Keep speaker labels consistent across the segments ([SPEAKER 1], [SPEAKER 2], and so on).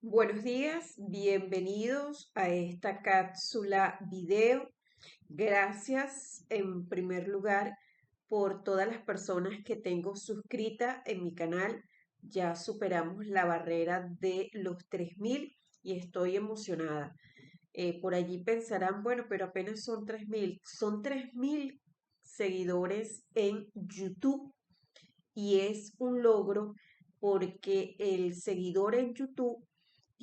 [SPEAKER 1] Buenos días, bienvenidos a esta cápsula video. Gracias en primer lugar por todas las personas que tengo suscritas en mi canal. Ya superamos la barrera de los 3000 y estoy emocionada. Por allí pensarán, bueno, pero apenas son 3000. Son 3000 seguidores en YouTube y es un logro porque el seguidor en YouTube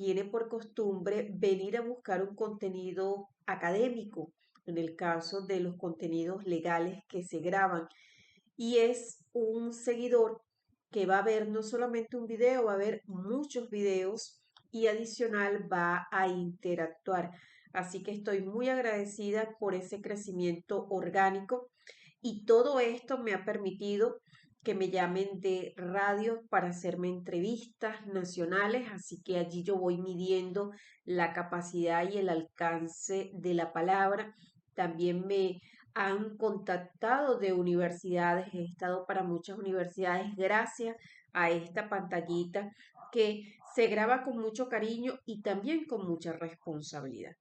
[SPEAKER 1] tiene por costumbre venir a buscar un contenido académico, en el caso de los contenidos legales que se graban, y es un seguidor que va a ver no solamente un video, va a ver muchos videos y adicional va a interactuar. Así que estoy muy agradecida por ese crecimiento orgánico y todo esto me ha permitido que me llamen de radio para hacerme entrevistas nacionales, así que allí yo voy midiendo la capacidad y el alcance de la palabra. También me han contactado de universidades, he estado para muchas universidades gracias a esta pantallita que se graba con mucho cariño y también con mucha responsabilidad.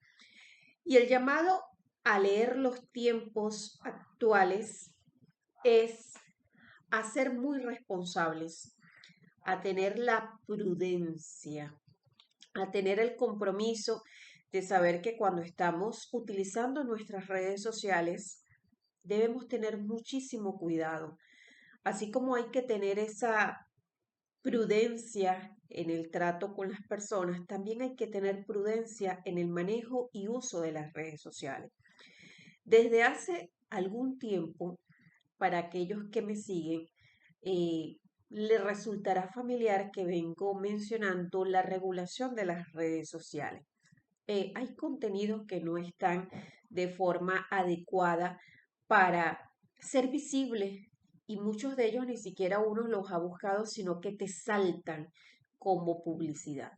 [SPEAKER 1] Y el llamado a leer los tiempos actuales es a ser muy responsables, a tener la prudencia, a tener el compromiso de saber que cuando estamos utilizando nuestras redes sociales debemos tener muchísimo cuidado, así como hay que tener esa prudencia en el trato con las personas, también hay que tener prudencia en el manejo y uso de las redes sociales. Desde hace algún tiempo, para aquellos que me siguen, eh, le resultará familiar que vengo mencionando la regulación de las redes sociales. Hay contenidos que no están de forma adecuada para ser visibles y muchos de ellos ni siquiera uno los ha buscado, sino que te saltan como publicidad.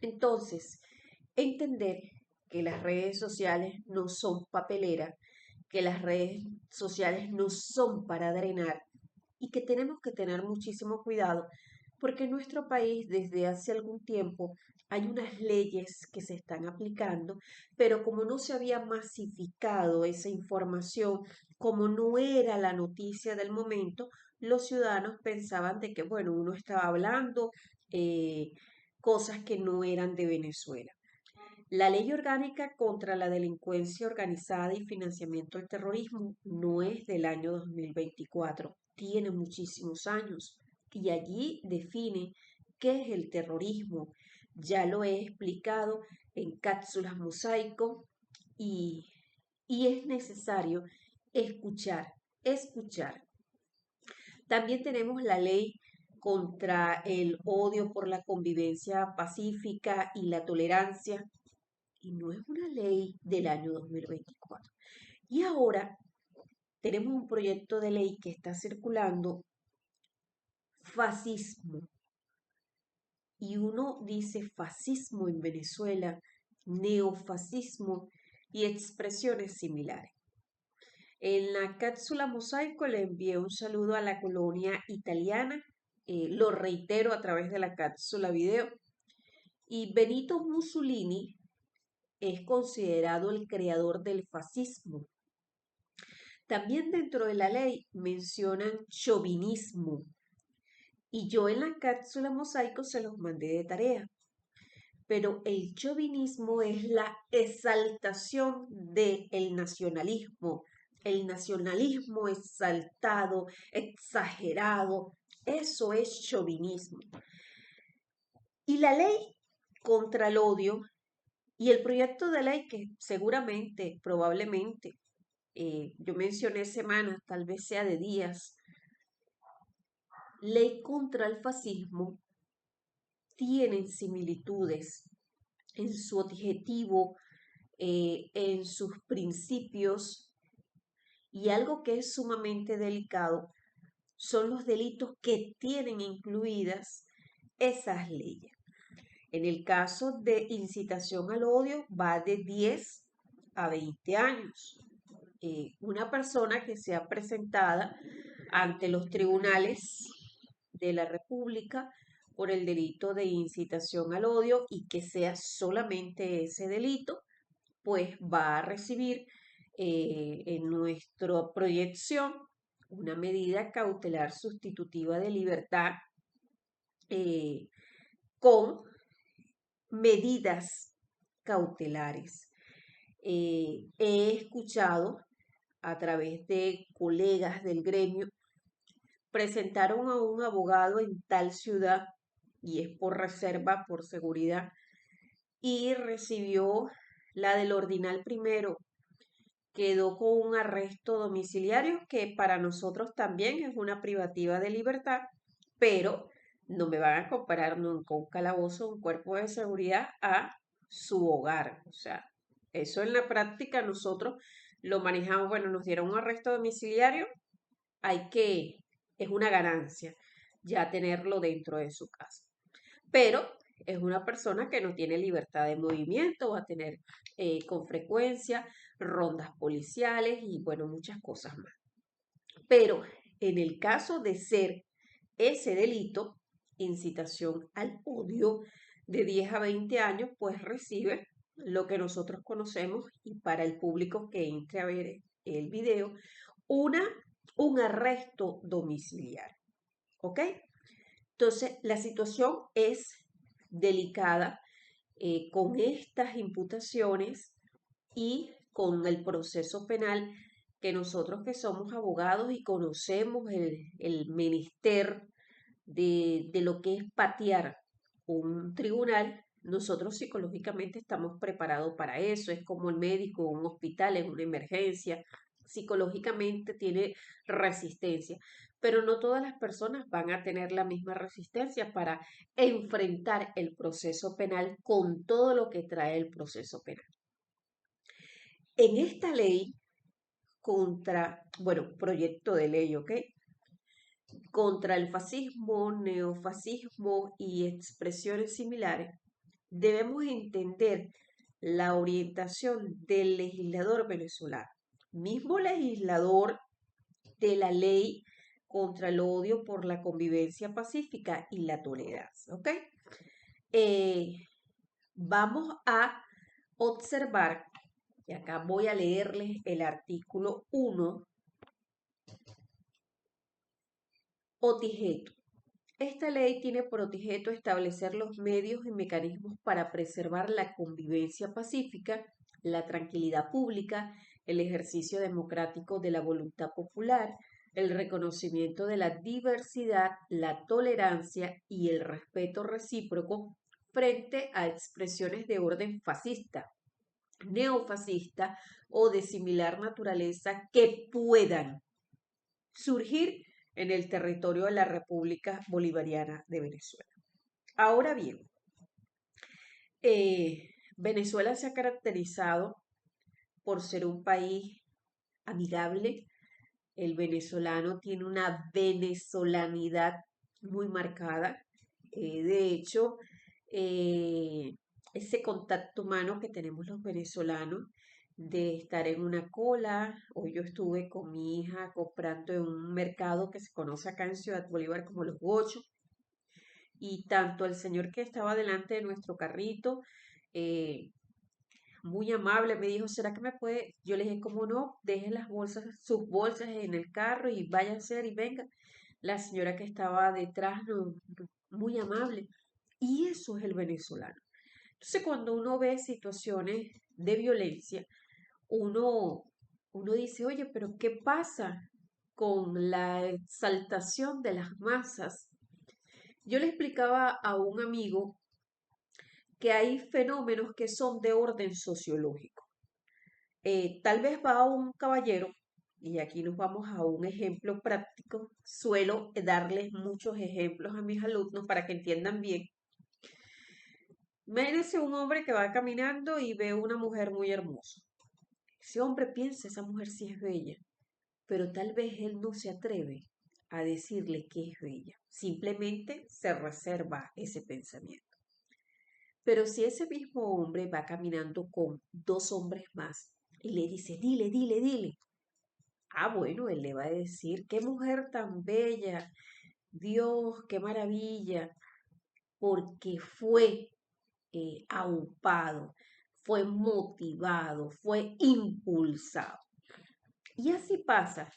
[SPEAKER 1] Entonces, entender que las redes sociales no son papelera, que las redes sociales no son para drenar y que tenemos que tener muchísimo cuidado porque en nuestro país desde hace algún tiempo hay unas leyes que se están aplicando, pero como no se había masificado esa información, como no era la noticia del momento, los ciudadanos pensaban de que, bueno, uno estaba hablando cosas que no eran de Venezuela. La ley orgánica contra la delincuencia organizada y financiamiento del terrorismo no es del año 2024, tiene muchísimos años y allí define qué es el terrorismo. Ya lo he explicado en cápsulas mosaico y, y es necesario escuchar, escuchar. También tenemos la ley contra el odio por la convivencia pacífica y la tolerancia y no es una ley del año 2024. Y ahora tenemos un proyecto de ley que está circulando, fascismo, y uno dice fascismo en Venezuela, neofascismo y expresiones similares. En la cápsula mosaico le envié un saludo a la colonia italiana, lo reitero a través de la cápsula video, y Benito Mussolini es considerado el creador del fascismo. También dentro de la ley mencionan chauvinismo y yo en la cápsula mosaico se los mandé de tarea. Pero el chauvinismo es la exaltación del nacionalismo, el nacionalismo exaltado, exagerado, eso es chauvinismo. Y la ley contra el odio y el proyecto de ley que seguramente, probablemente, yo mencioné semanas, tal vez sea de días, ley contra el fascismo, tienen similitudes en su objetivo, en sus principios y algo que es sumamente delicado son los delitos que tienen incluidas esas leyes. En el caso de incitación al odio va de 10 a 20 años. Una persona que sea presentada ante los tribunales de la República por el delito de incitación al odio y que sea solamente ese delito, pues va a recibir en nuestra proyección una medida cautelar sustitutiva de libertad eh, con medidas cautelares. He escuchado a través de colegas del gremio, presentaron a un abogado en tal ciudad y es por reserva, por seguridad, y recibió la del ordinal primero. Quedó con un arresto domiciliario que para nosotros también es una privativa de libertad, pero no me van a comparar nunca un calabozo, un cuerpo de seguridad a su hogar. O sea, eso en la práctica nosotros lo manejamos, bueno, nos dieron un arresto domiciliario, hay que, es una ganancia ya tenerlo dentro de su casa. Pero es una persona que no tiene libertad de movimiento, va a tener con frecuencia rondas policiales y bueno, muchas cosas más. Pero en el caso de ser ese delito, incitación al odio de 10 a 20 años, pues recibe lo que nosotros conocemos y para el público que entre a ver el video, una, un arresto domiciliario. ¿Ok? Entonces, la situación es delicada con estas imputaciones y con el proceso penal que nosotros que somos abogados y conocemos el menester de lo que es patear un tribunal, nosotros psicológicamente estamos preparados para eso. Es como el médico en un hospital, en una emergencia, psicológicamente tiene resistencia, pero no todas las personas van a tener la misma resistencia para enfrentar el proceso penal con todo lo que trae el proceso penal. En esta ley contra, bueno, proyecto de ley, ¿ok? Contra el fascismo, neofascismo y expresiones similares, debemos entender la orientación del legislador venezolano, mismo legislador de la ley contra el odio por la convivencia pacífica y la tolerancia, ¿ok? Eh, Vamos a observar, y acá voy a leerles el artículo 1, objeto. Esta ley tiene por objeto establecer los medios y mecanismos para preservar la convivencia pacífica, la tranquilidad pública, el ejercicio democrático de la voluntad popular, el reconocimiento de la diversidad, la tolerancia y el respeto recíproco frente a expresiones de orden fascista, neofascista o de similar naturaleza que puedan surgir en el territorio de la República Bolivariana de Venezuela. Ahora bien, Venezuela se ha caracterizado por ser un país amigable. El venezolano tiene una venezolanidad muy marcada. De hecho, eh, ese contacto humano que tenemos los venezolanos de estar en una cola. Hoy yo estuve con mi hija comprando en un mercado que se conoce acá en Ciudad Bolívar como Los Gochos, y tanto el señor que estaba delante de nuestro carrito, eh, muy amable, me dijo, ¿será que me puede? Yo le dije, ¿cómo no? Deje las bolsas, sus bolsas en el carro y vaya a hacer y venga. La señora que estaba detrás, no, muy amable. Y eso es el venezolano. Entonces, cuando uno ve situaciones de violencia, uno, uno dice, oye, pero ¿qué pasa con la exaltación de las masas? Yo le explicaba a un amigo que hay fenómenos que son de orden sociológico. Tal vez va un caballero, y aquí nos vamos a un ejemplo práctico. Suelo darles muchos ejemplos a mis alumnos para que entiendan bien. Imagínense un hombre que va caminando y ve una mujer muy hermosa. Ese hombre piensa, esa mujer sí es bella, pero tal vez él no se atreve a decirle que es bella. Simplemente se reserva ese pensamiento. Pero si ese mismo hombre va caminando con dos hombres más y le dice, dile, dile, dile. Ah, bueno, él le va a decir, qué mujer tan bella, Dios, qué maravilla. porque fue aupado, fue motivado, fue impulsado. Y así pasa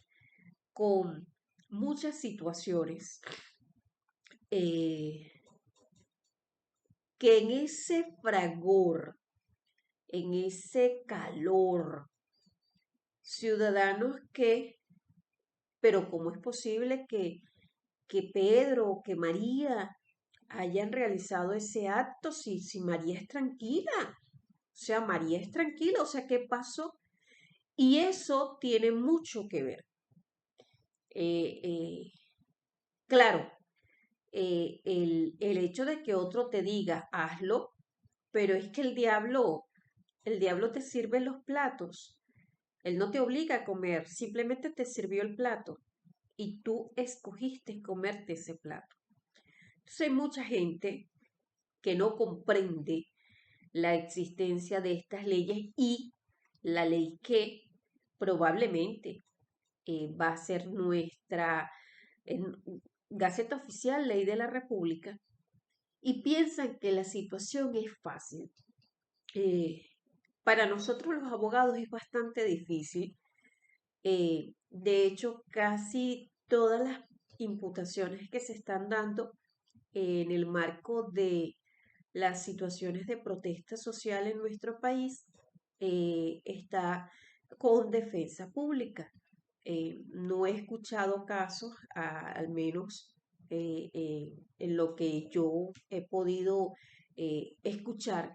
[SPEAKER 1] con muchas situaciones eh, que en ese fragor, en ese calor, ciudadanos pero ¿cómo es posible que Pedro o que María hayan realizado ese acto si María es tranquila? O sea, María es tranquila, o sea, ¿qué pasó? Y eso tiene mucho que ver. Eh, eh, claro, el hecho de que otro te diga, hazlo, pero es que el diablo te sirve los platos. Él no te obliga a comer, simplemente te sirvió el plato y tú escogiste comerte ese plato. Entonces hay mucha gente que no comprende la existencia de estas leyes y la ley que probablemente va a ser nuestra en, Gaceta Oficial, Ley de la República, y piensan que la situación es fácil. Eh, para nosotros los abogados es bastante difícil. De hecho, casi todas las imputaciones que se están dando en el marco de las situaciones de protesta social en nuestro país está con defensa pública. No he escuchado casos, al menos en lo que yo he podido escuchar,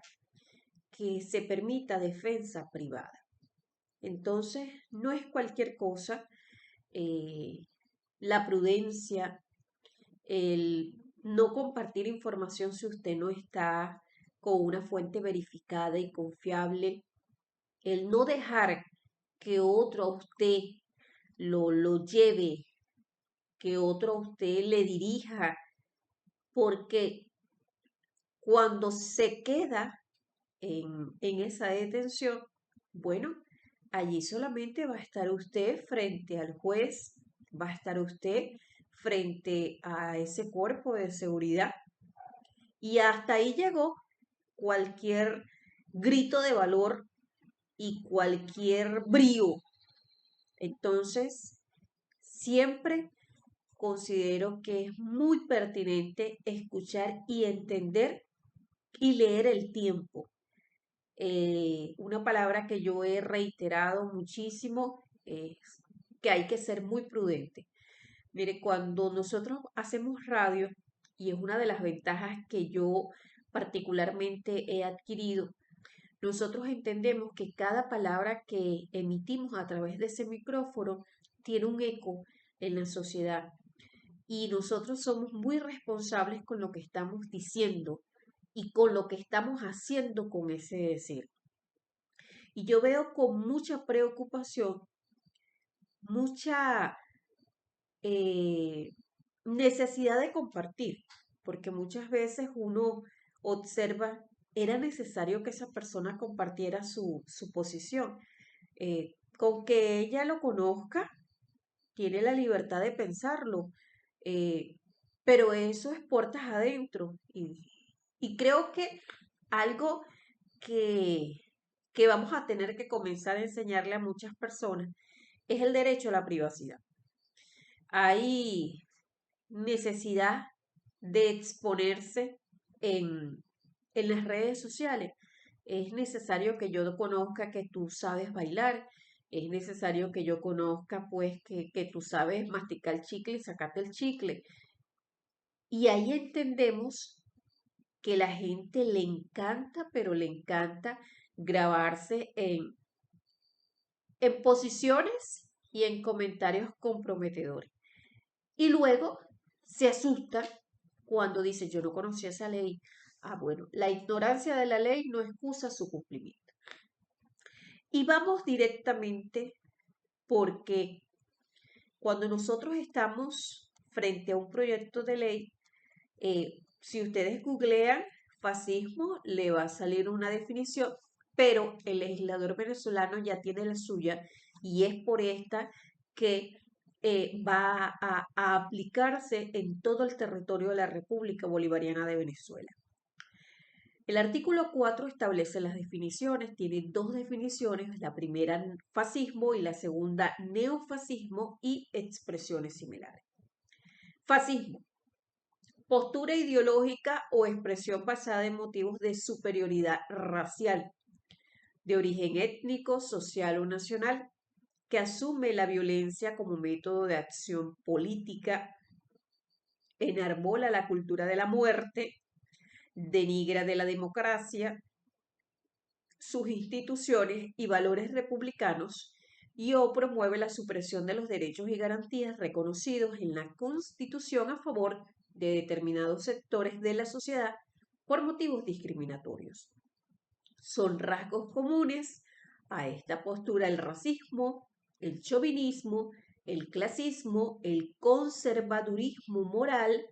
[SPEAKER 1] que se permita defensa privada. Entonces, no es cualquier cosa. eh, la prudencia, el no compartir información si usted no está con una fuente verificada y confiable, el no dejar que otro a usted lo lleve, que otro a usted le dirija, porque cuando se queda en esa detención, bueno, allí solamente va a estar usted frente al juez, va a estar usted frente a ese cuerpo de seguridad. Y hasta ahí llegó cualquier grito de valor y cualquier brío. Entonces, siempre considero que es muy pertinente escuchar y entender y leer el tiempo. Una palabra que yo he reiterado muchísimo es que hay que ser muy prudente. Mire, cuando nosotros hacemos radio, y es una de las ventajas que yo particularmente he adquirido, nosotros entendemos que cada palabra que emitimos a través de ese micrófono tiene un eco en la sociedad y nosotros somos muy responsables con lo que estamos diciendo y con lo que estamos haciendo con ese decir. Y yo veo con mucha preocupación, mucha eh, necesidad de compartir, porque muchas veces uno observa, era necesario que esa persona compartiera su posición. Con que ella lo conozca, tiene la libertad de pensarlo, eh, pero eso es puertas adentro. Y creo que algo que, que vamos a tener que comenzar a enseñarle a muchas personas es el derecho a la privacidad. Hay necesidad de exponerse en las redes sociales. Es necesario que yo conozca que tú sabes bailar, es necesario que yo conozca pues que tú sabes masticar el chicle y sacarte el chicle. Y ahí entendemos que la gente le encanta, pero le encanta grabarse en posiciones y en comentarios comprometedores. Y luego se asusta cuando dice, yo no conocía esa ley. Ah, bueno, la ignorancia de la ley no excusa su cumplimiento. Y vamos directamente porque cuando nosotros estamos frente a un proyecto de ley, si ustedes googlean fascismo, le va a salir una definición, pero el legislador venezolano ya tiene la suya y es por esta que va a aplicarse en todo el territorio de la República Bolivariana de Venezuela. El artículo 4 establece las definiciones, tiene dos definiciones, la primera fascismo y la segunda neofascismo y expresiones similares. Fascismo, postura ideológica o expresión basada en motivos de superioridad racial, de origen étnico, social o nacional, que asume la violencia como método de acción política, enarbola la cultura de la muerte, denigra de la democracia, sus instituciones y valores republicanos y o promueve la supresión de los derechos y garantías reconocidos en la Constitución a favor de determinados sectores de la sociedad por motivos discriminatorios. Son rasgos comunes a esta postura el racismo, el chauvinismo, el clasismo, el conservadurismo moral,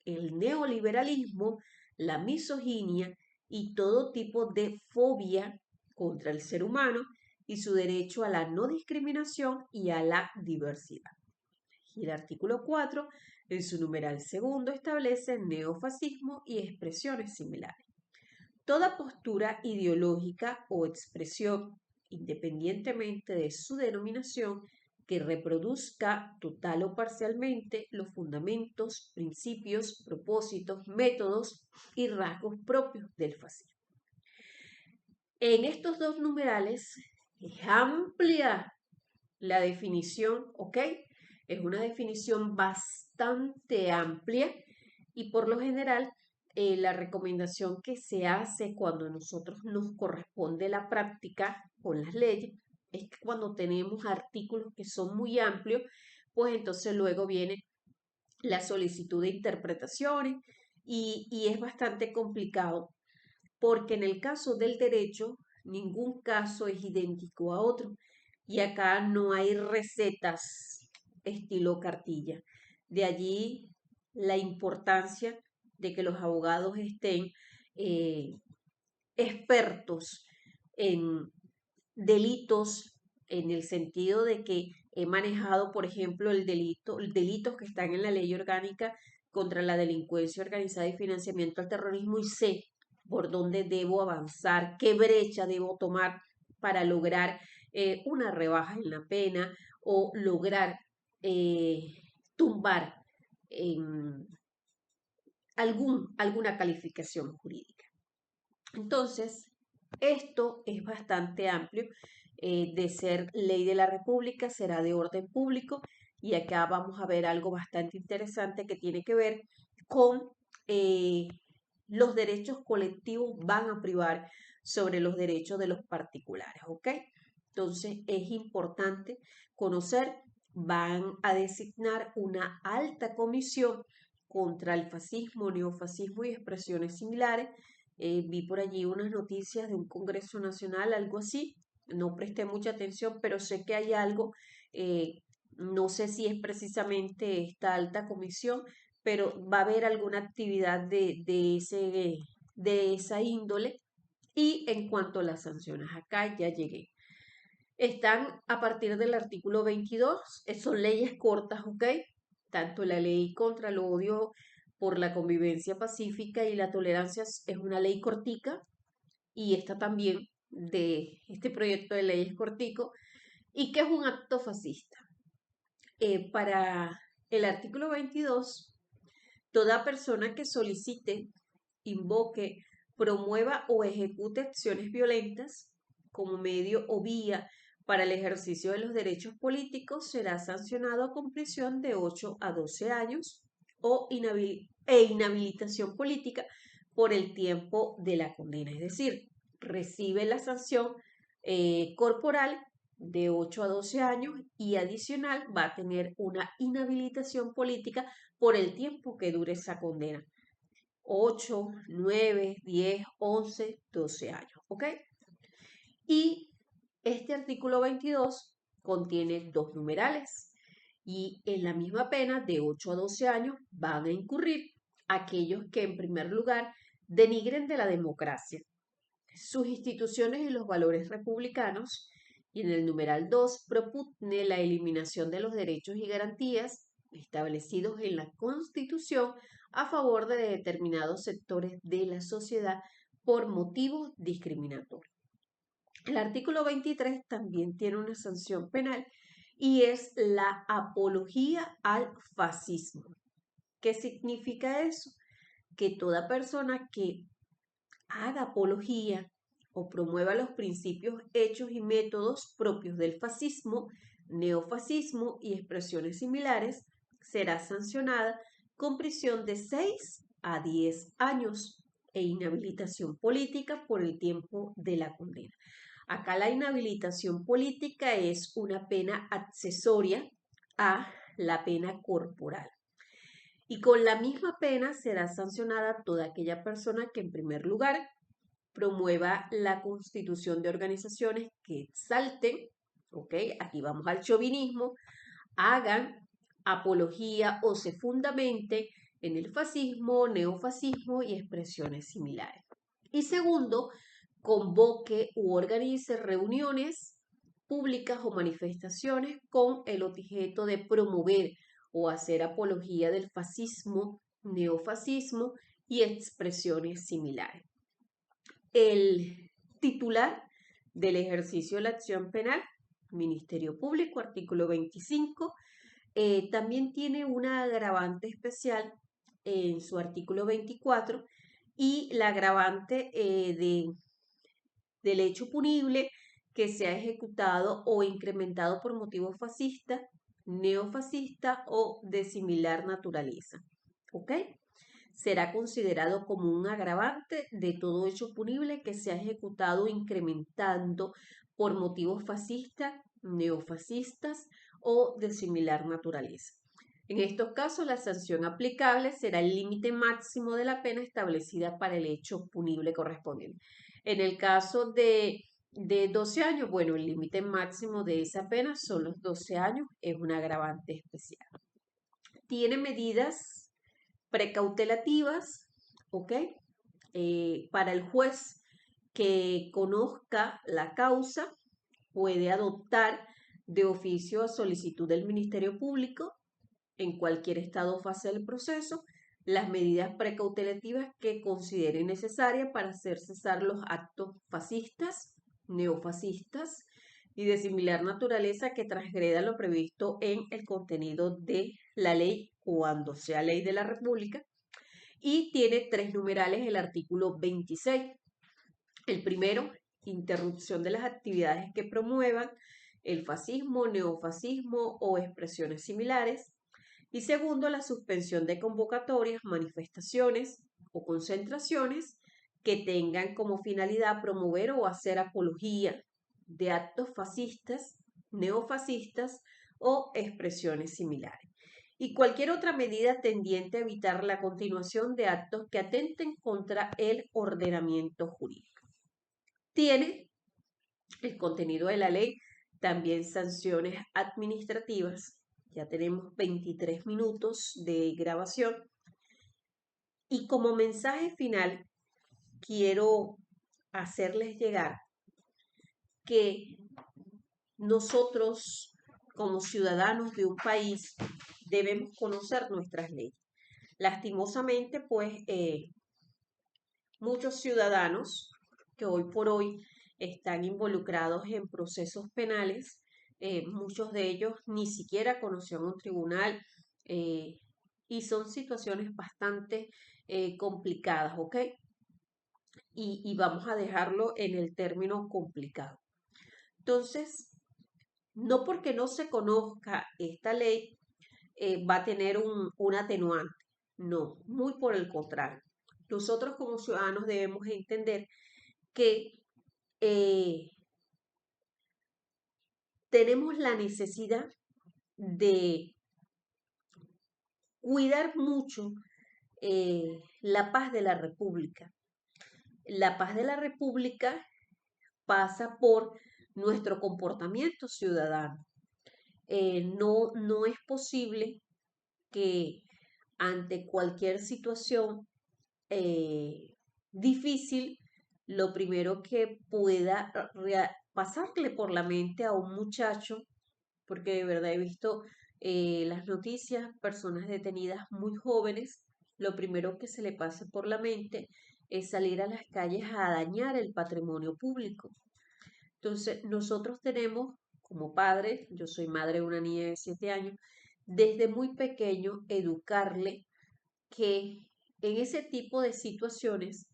[SPEAKER 1] el neoliberalismo, la misoginia y todo tipo de fobia contra el ser humano y su derecho a la no discriminación y a la diversidad. Y el artículo 4, en su numeral segundo, establece neofascismo y expresiones similares. Toda postura ideológica o expresión, independientemente de su denominación, que reproduzca total o parcialmente los fundamentos, principios, propósitos, métodos y rasgos propios del fascismo. En estos dos numerales es amplia la definición, ¿ok? Es una definición bastante amplia y por lo general la recomendación que se hace cuando a nosotros nos corresponde la práctica con las leyes es que cuando tenemos artículos que son muy amplios, pues entonces luego viene la solicitud de interpretaciones y es bastante complicado porque en el caso del derecho ningún caso es idéntico a otro y acá no hay recetas estilo cartilla. De allí la importancia de que los abogados estén eh, expertos en delitos en el sentido de que he manejado, por ejemplo, delitos que están en la ley orgánica contra la delincuencia organizada y financiamiento al terrorismo y sé por dónde debo avanzar, qué brecha debo tomar para lograr una rebaja en la pena o lograr tumbar alguna calificación jurídica. Entonces, esto es bastante amplio. De ser ley de la República, será de orden público y acá vamos a ver algo bastante interesante que tiene que ver con los derechos colectivos van a privar sobre los derechos de los particulares, ¿ok? Entonces es importante conocer, van a designar una alta comisión contra el fascismo, neofascismo y expresiones similares. Vi por allí unas noticias de un Congreso Nacional, algo así, no presté mucha atención, pero sé que hay algo, no sé si es precisamente esta alta comisión, pero va a haber alguna actividad de esa índole. Y en cuanto a las sanciones, acá ya llegué. Están a partir del artículo 22, son leyes cortas, ¿ok? Tanto la ley contra el odio por la convivencia pacífica y la tolerancia es una ley cortica y esta también de este proyecto de ley es cortico y que es un acto fascista. Para el artículo 22, toda persona que solicite, invoque, promueva o ejecute acciones violentas como medio o vía para el ejercicio de los derechos políticos será sancionado con prisión de 8 a 12 años o inhabilitación política por el tiempo de la condena. Es decir, recibe la sanción corporal de 8 a 12 años y adicional va a tener una inhabilitación política por el tiempo que dure esa condena. 8, 9, 10, 11, 12 años, ¿ok? Y este artículo 22 contiene dos numerales y en la misma pena de 8 a 12 años van a incurrir aquellos que en primer lugar denigren de la democracia, sus instituciones y los valores republicanos Y en el numeral 2 propugna la eliminación de los derechos y garantías establecidos en la Constitución a favor de determinados sectores de la sociedad por motivos discriminatorios. El artículo 23 también tiene una sanción penal y es la apología al fascismo. ¿Qué significa eso? Que toda persona que haga apología o promueva los principios, hechos y métodos propios del fascismo, neofascismo y expresiones similares será sancionada con prisión de 6 a 10 años e inhabilitación política por el tiempo de la condena. Acá la inhabilitación política es una pena accesoria a la pena corporal. Y con la misma pena será sancionada toda aquella persona que en primer lugar promueva la constitución de organizaciones que exalten, ¿ok? Aquí vamos al chauvinismo, hagan apología o se fundamente en el fascismo, neofascismo y expresiones similares. Y segundo, convoque u organice reuniones públicas o manifestaciones con el objeto de promover o hacer apología del fascismo, neofascismo y expresiones similares. El titular del ejercicio de la acción penal, Ministerio Público, artículo 25, también tiene una agravante especial en su artículo 24 y la agravante del hecho punible que se ha ejecutado o incrementado por motivos fascistas, neofascistas o de similar naturaleza. ¿Ok? Será considerado como un agravante de todo hecho punible que se ha ejecutado incrementando por motivos fascistas, neofascistas o de similar naturaleza. En estos casos, la sanción aplicable será el límite máximo de la pena establecida para el hecho punible correspondiente. En el caso de 12 años, bueno, el límite máximo de esa pena son los 12 años, es un agravante especial. Tiene medidas precautelativas, ¿ok? Para el juez que conozca la causa, puede adoptar de oficio a solicitud del Ministerio Público en cualquier estado o fase del proceso las medidas precautelativas que considere necesarias para hacer cesar los actos fascistas, neofascistas y de similar naturaleza que transgredan lo previsto en el contenido de la ley cuando sea ley de la República. Y tiene 3 numerales el artículo 26. El primero, interrupción de las actividades que promuevan el fascismo, neofascismo o expresiones similares. Y segundo, la suspensión de convocatorias, manifestaciones o concentraciones que tengan como finalidad promover o hacer apología de actos fascistas, neofascistas o expresiones similares. Y cualquier otra medida tendiente a evitar la continuación de actos que atenten contra el ordenamiento jurídico. Tiene el contenido de la ley también sanciones administrativas. Ya tenemos 23 minutos de grabación. Y como mensaje final, quiero hacerles llegar que nosotros, como ciudadanos de un país, debemos conocer nuestras leyes. Lastimosamente, pues, muchos ciudadanos que hoy por hoy están involucrados en procesos penales, muchos de ellos ni siquiera conocieron un tribunal y son situaciones bastante complicadas, ¿ok? Y vamos a dejarlo en el término complicado. Entonces, no porque no se conozca esta ley va a tener un atenuante, no, muy por el contrario. Nosotros como ciudadanos debemos entender que tenemos la necesidad de cuidar mucho la paz de la República. La paz de la República pasa por nuestro comportamiento ciudadano. No es posible que ante cualquier situación difícil, lo primero que pueda pasarle por la mente a un muchacho, porque de verdad he visto las noticias, personas detenidas muy jóvenes, lo primero que se le pase por la mente es salir a las calles a dañar el patrimonio público. Entonces, nosotros tenemos como padres, yo soy madre de una niña de 7 años, desde muy pequeño educarle que en ese tipo de situaciones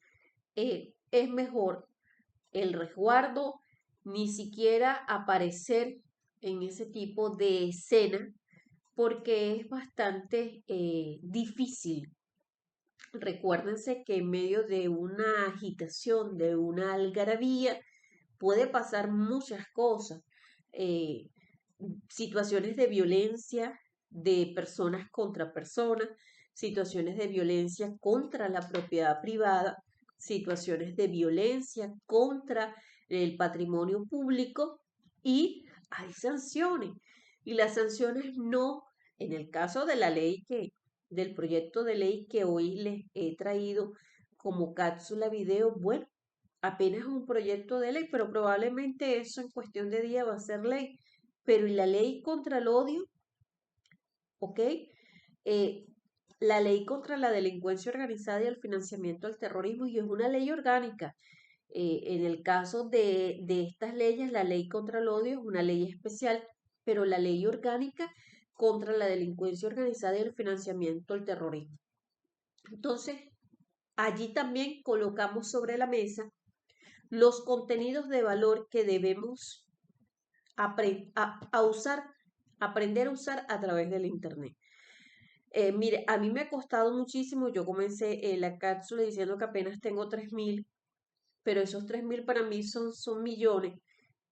[SPEAKER 1] es mejor el resguardo, ni siquiera aparecer en ese tipo de escena, porque es bastante difícil. Recuérdense que en medio de una agitación, de una algarabía, puede pasar muchas cosas. eh, Situaciones de violencia de personas contra personas, situaciones de violencia contra la propiedad privada, situaciones de violencia contra el patrimonio público y hay sanciones. Y las sanciones no, en el caso de la ley del proyecto de ley que hoy les he traído como cápsula video, bueno, apenas un proyecto de ley, pero probablemente eso en cuestión de días va a ser ley. Pero ¿y la ley contra el odio? ¿Ok? Eh, la ley contra la delincuencia organizada y el financiamiento al terrorismo, y es una ley orgánica. En el caso de estas leyes, la ley contra el odio es una ley especial, pero la ley orgánica contra la delincuencia organizada y el financiamiento al terrorismo. Entonces, allí también colocamos sobre la mesa los contenidos de valor que debemos usar, aprender a usar a través del Internet. Mire, a mí me ha costado muchísimo, yo comencé la cápsula diciendo que apenas tengo 3.000, pero esos 3.000 para mí son millones,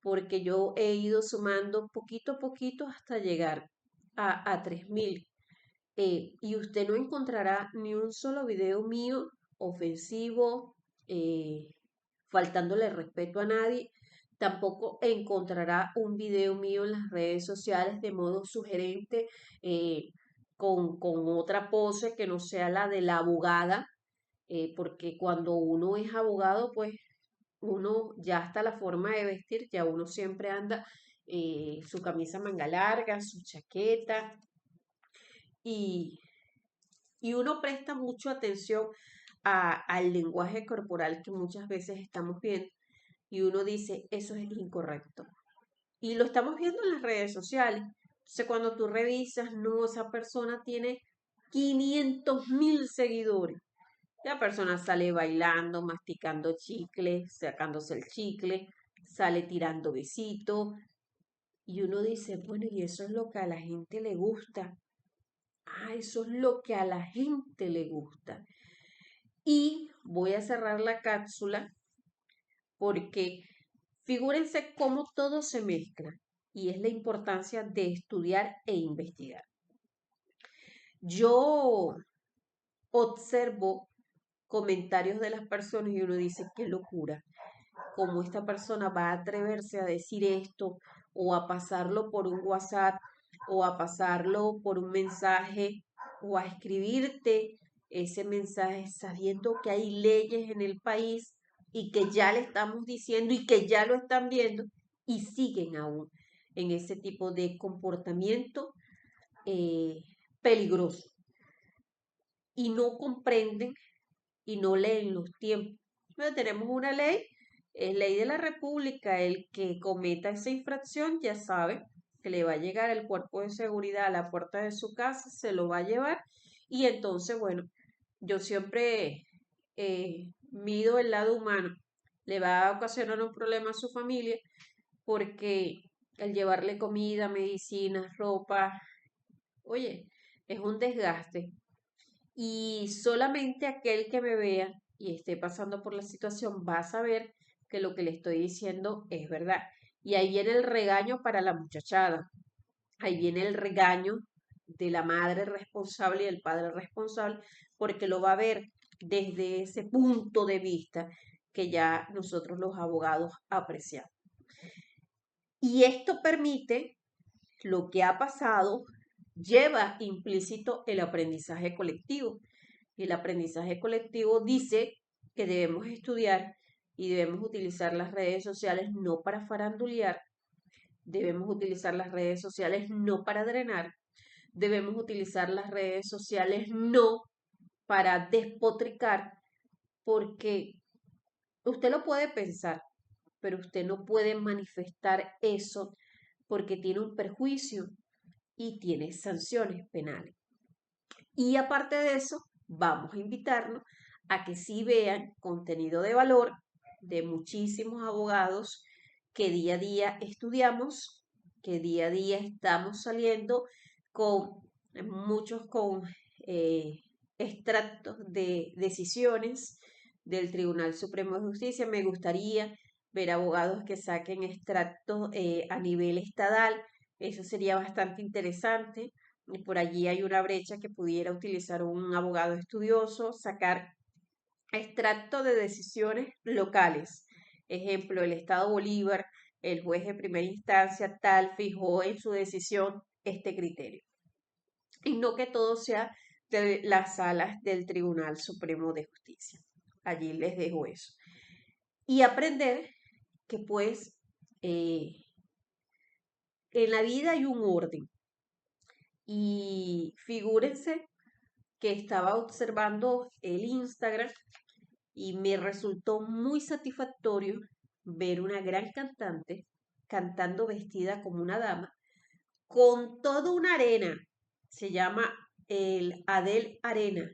[SPEAKER 1] porque yo he ido sumando poquito a poquito hasta llegar a 3.000. Y usted no encontrará ni un solo video mío ofensivo, eh, faltándole respeto a nadie. Tampoco encontrará un video mío en las redes sociales de modo sugerente, eh, con otra pose que no sea la de la abogada, porque cuando uno es abogado, pues uno ya hasta la forma de vestir, ya uno siempre anda su camisa manga larga, su chaqueta, y, y uno presta mucho atención al lenguaje corporal que muchas veces estamos viendo y uno dice, eso es incorrecto. Y lo estamos viendo en las redes sociales. Entonces, cuando tú revisas, no, esa persona tiene 500.000 seguidores. La persona sale bailando, masticando chicle, sacándose el chicle, sale tirando besitos. Y uno dice, bueno, y eso es lo que a la gente le gusta. Ah, eso es lo que a la gente le gusta. Y voy a cerrar la cápsula porque figúrense cómo todo se mezcla y es la importancia de estudiar e investigar. Yo observo comentarios de las personas y uno dice, qué locura, cómo esta persona va a atreverse a decir esto o a pasarlo por un WhatsApp o a pasarlo por un mensaje o a escribirte ese mensaje sabiendo que hay leyes en el país y que ya le estamos diciendo y que ya lo están viendo y siguen aún en ese tipo de comportamiento eh, peligroso y no comprenden y no leen los tiempos. Bueno, tenemos una ley, es ley de la República, el que cometa esa infracción ya sabe que le va a llegar el cuerpo de seguridad a la puerta de su casa, se lo va a llevar y entonces, bueno, yo siempre mido el lado humano, le va a ocasionar un problema a su familia porque el llevarle comida, medicinas, ropa, oye, es un desgaste y solamente aquel que me vea y esté pasando por la situación va a saber que lo que le estoy diciendo es verdad. Y ahí viene el regaño para la muchachada. Ahí viene el regaño de la madre responsable y del padre responsable, porque lo va a ver desde ese punto de vista que ya nosotros los abogados apreciamos. Y esto permite lo que ha pasado, lleva implícito el aprendizaje colectivo. Y el aprendizaje colectivo dice que debemos estudiar y debemos utilizar las redes sociales no para farandulear, debemos utilizar las redes sociales no para drenar, debemos utilizar las redes sociales no para despotricar, porque usted lo puede pensar, pero usted no puede manifestar eso porque tiene un perjuicio y tiene sanciones penales. Y aparte de eso, vamos a invitarlos a que sí vean contenido de valor de muchísimos abogados que día a día estudiamos, que día a día estamos saliendo con muchos con extractos de decisiones del Tribunal Supremo de Justicia. Me gustaría ver abogados que saquen extractos a nivel estadal. Eso sería bastante interesante. Y por allí hay una brecha que pudiera utilizar un abogado estudioso, sacar extracto de decisiones locales. Ejemplo, el Estado Bolívar, el juez de primera instancia tal fijó en su decisión este criterio. Y no que todo sea de las salas del Tribunal Supremo de Justicia. Allí les dejo eso. Y aprender que pues en la vida hay un orden. Y figúrense que estaba observando el Instagram y me resultó muy satisfactorio ver una gran cantante cantando vestida como una dama con toda una arena. Se llama el Adele Arena.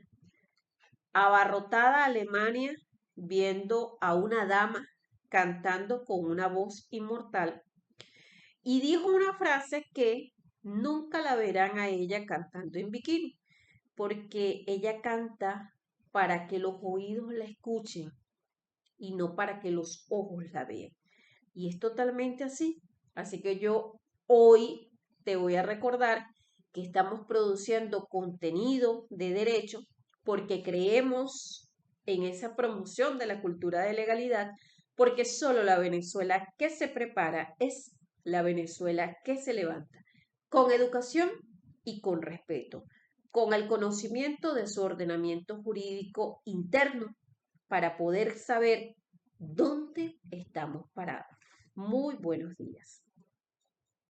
[SPEAKER 1] Abarrotada Alemania viendo a una dama cantando con una voz inmortal. Y dijo una frase que nunca la verán a ella cantando en bikini, porque ella canta para que los oídos la escuchen y no para que los ojos la vean. Y es totalmente así. Así que yo hoy te voy a recordar que estamos produciendo contenido de derecho porque creemos en esa promoción de la cultura de legalidad, porque solo la Venezuela que se prepara es la Venezuela que se levanta, con educación y con respeto, con el conocimiento de su ordenamiento jurídico interno para poder saber dónde estamos parados. Muy buenos días.